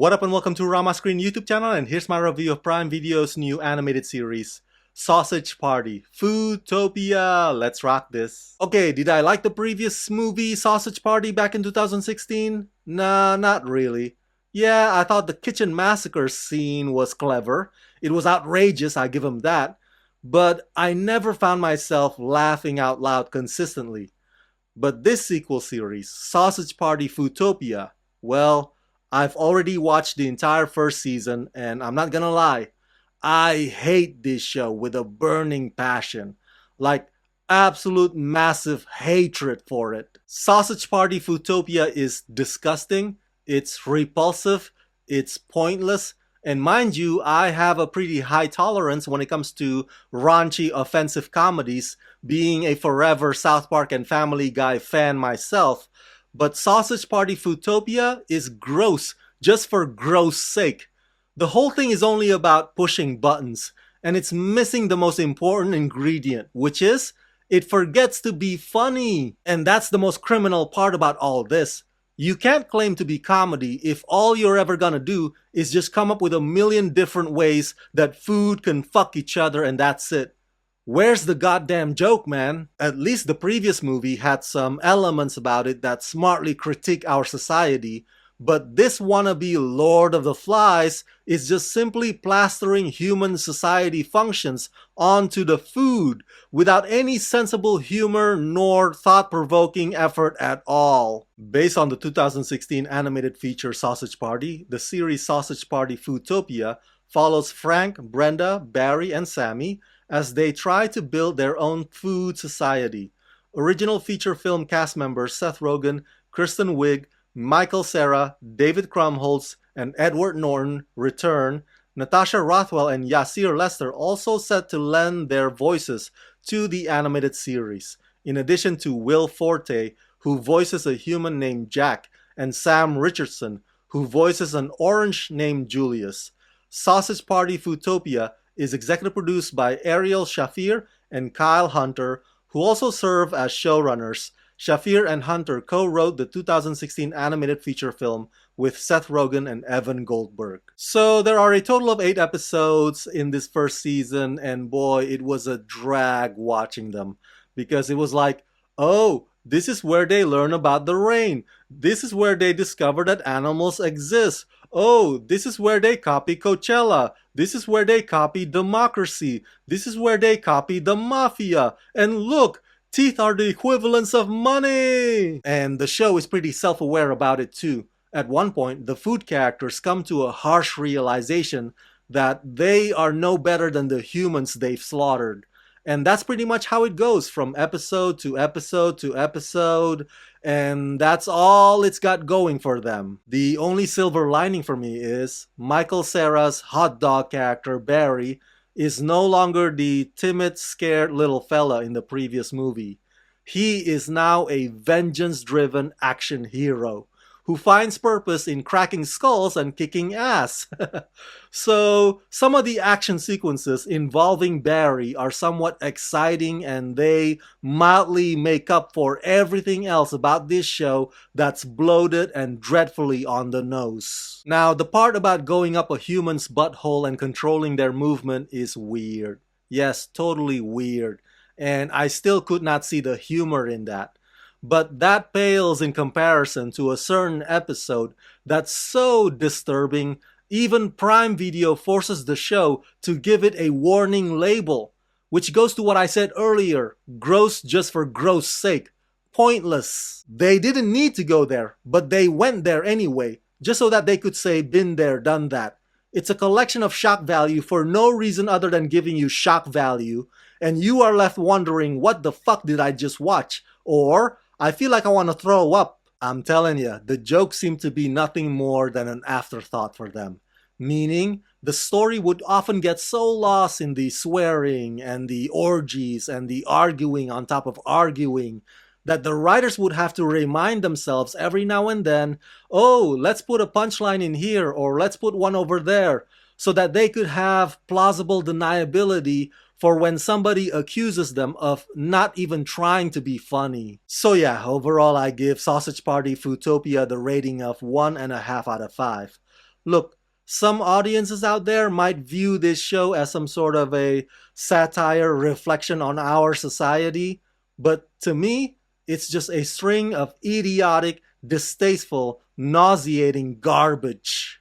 What up and welcome to Rama Screen YouTube channel, and here's my review of Prime Video's new animated series, Sausage Party, Foodtopia. Let's rock this. Okay, did I like the previous movie, Sausage Party, back in 2016? Nah, not really. Yeah, I thought the kitchen massacre scene was clever. It was outrageous, I give him that. But I never found myself laughing out loud consistently. But this sequel series, Sausage Party Foodtopia, well, I've already watched the entire first season, and I'm not gonna lie, I hate this show with a burning passion. Like, absolute massive hatred for it. Sausage Party Foodtopia is disgusting, it's repulsive, it's pointless, and mind you, I have a pretty high tolerance when it comes to raunchy, offensive comedies, being a forever South Park and Family Guy fan myself. But Sausage Party Foodtopia is gross, just for gross sake. The whole thing is only about pushing buttons, and it's missing the most important ingredient, which is, it forgets to be funny. And that's the most criminal part about all this. You can't claim to be comedy if all you're ever gonna do is just come up with a million different ways that food can fuck each other and that's it. Where's the goddamn joke, man? At least the previous movie had some elements about it that smartly critique our society, but this wannabe Lord of the Flies is just simply plastering human society functions onto the food without any sensible humor nor thought-provoking effort at all. Based on the 2016 animated feature Sausage Party, the series Sausage Party Foodtopia follows Frank, Brenda, Barry, and Sammy as they try to build their own food society. Original feature film cast members Seth Rogen, Kristen Wiig, Michael Cera, David Krumholtz, and Edward Norton return. Natasha Rothwell and Yasir Lester also set to lend their voices to the animated series, in addition to Will Forte, who voices a human named Jack, and Sam Richardson, who voices an orange named Julius. Sausage Party Foodtopia is executive produced by Ariel Shafir and Kyle Hunter, who also serve as showrunners. Shafir and Hunter co-wrote the 2016 animated feature film with Seth Rogen and Evan Goldberg. So there are a total of 8 episodes in this first season, and boy, it was a drag watching them. Because it was like, oh, this is where they learn about the rain. This is where they discover that animals exist. Oh, this is where they copy Coachella. This is where they copy democracy. This is where they copy the mafia. And look, teeth are the equivalents of money! And the show is pretty self-aware about it too. At one point, the food characters come to a harsh realization that they are no better than the humans they've slaughtered. And that's pretty much how it goes from episode to episode to episode, and that's all it's got going for them. The only silver lining for me is Michael Cera's hot dog character, Barry, is no longer the timid, scared little fella in the previous movie. He is now a vengeance-driven action hero who finds purpose in cracking skulls and kicking ass. So, some of the action sequences involving Barry are somewhat exciting, and they mildly make up for everything else about this show that's bloated and dreadfully on the nose. Now, the part about going up a human's butthole and controlling their movement is weird. Yes, totally weird. And I still could not see the humor in that. But that pales in comparison to a certain episode that's so disturbing, even Prime Video forces the show to give it a warning label, which goes to what I said earlier, gross just for gross sake, pointless. They didn't need to go there, but they went there anyway, just so that they could say, been there, done that. It's a collection of shock value for no reason other than giving you shock value, and you are left wondering, what the fuck did I just watch? Or, I feel like I want to throw up. I'm telling you, the jokes seem to be nothing more than an afterthought for them. Meaning, the story would often get so lost in the swearing and the orgies and the arguing on top of arguing that the writers would have to remind themselves every now and then, oh, let's put a punchline in here or let's put one over there, so that they could have plausible deniability for when somebody accuses them of not even trying to be funny. So yeah, overall I give Sausage Party Foodtopia the rating of 1.5 out of 5. Look, some audiences out there might view this show as some sort of a satire reflection on our society, but to me, it's just a string of idiotic, distasteful, nauseating garbage.